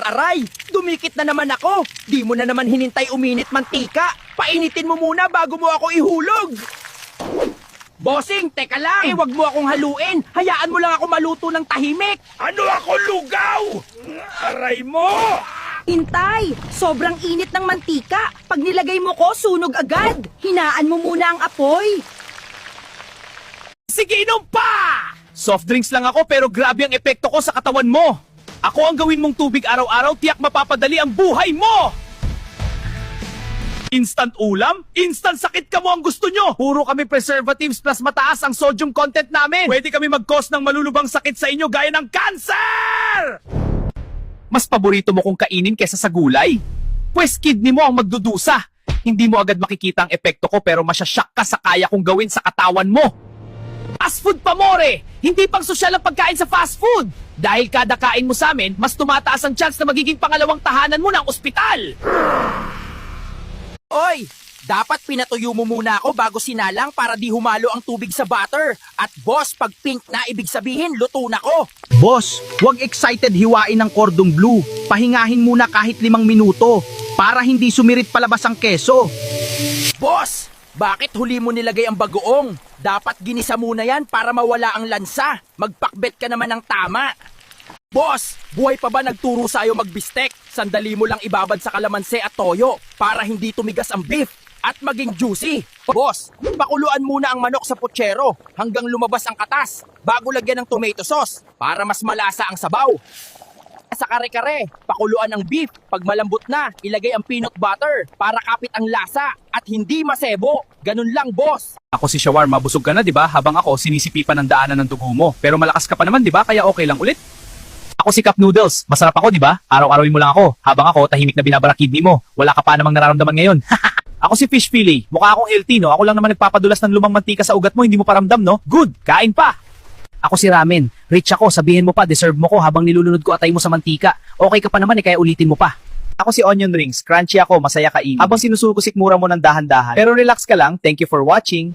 Aray, dumikit na naman ako. Di mo na naman hinintay uminit mantika. Painitin mo muna bago mo ako ihulog. Bossing, teka lang. Wag mo akong haluin. Hayaan mo lang ako maluto ng tahimik. Ano ako lugaw? Aray mo! Hintay! Sobrang init ng mantika. Pag nilagay mo ko, sunog agad. Hinaan mo muna ang apoy. Sige, inom pa! Soft drinks lang ako pero grabe ang epekto ko sa katawan mo. Ako ang gawin mong tubig araw-araw, tiyak mapapadali ang buhay mo! Instant ulam? Instant sakit ka mo ang gusto nyo! Puro kami preservatives plus mataas ang sodium content namin! Pwede kami mag-cause ng malulubang sakit sa inyo gaya ng cancer! Mas paborito mo kong kainin kesa sa gulay? Pwes kidney mo ang magdudusa! Hindi mo agad makikita ang epekto ko pero masyashock ka sa kaya kong gawin sa katawan mo! Fast food pa more! Hindi pang sosyal ang pagkain sa fast food! Dahil kada kain mo sa amin, mas tumataas ang chance na magiging pangalawang tahanan mo ng ospital! Oy, dapat pinatuyo mo muna ako bago sinalang para di humalo ang tubig sa butter. At boss, pag pink na ibig sabihin, luto na ko. Boss, huwag excited hiwain ng cordong blue. Pahingahin muna kahit 5 minuto para hindi sumirit palabas ang keso. Boss, bakit huli mo nilagay ang bagoong? Dapat ginisa muna yan para mawala ang lansa. Magpakbet ka naman ng tama. Boss, buhay pa ba nagturo sa'yo magbistek? Sandali mo lang ibabad sa kalamansi at toyo para hindi tumigas ang beef at maging juicy. Boss, pakuluan muna ang manok sa putsero hanggang lumabas ang katas bago lagyan ng tomato sauce para mas malasa ang sabaw. Sa kare-kare, pakuluan ang beef. Pag malambot na, ilagay ang peanut butter para kapit ang lasa at hindi masebo. Ganun lang, boss. Ako si Shawarma, busog ka na, di ba? Habang ako, sinisipipan ng daanan ng dugo mo. Pero malakas ka pa naman, di ba? Kaya okay lang ulit. Ako si Cup Noodles. Masarap ako, di ba? Araw-arawin mo lang ako. Habang ako, tahimik na binabara kidney mo. Wala ka pa namang nararamdaman ngayon. Ako si Fish Fillet. Mukha akong healthy, no? Ako lang naman nagpapadulas ng lumang mantika sa ugat mo. Hindi mo paramdam, no? Good! Kain pa! Ako si Ramen. Rich ako. Sabihin mo pa, deserve mo ko habang nilulunod ko atay mo sa mantika. Okay ka pa naman kaya ulitin mo pa. Ako si Onion Rings. Crunchy ako. Masaya kainin. Habang sinusuko sikmura mo ng dahan-dahan. Pero relax ka lang. Thank you for watching.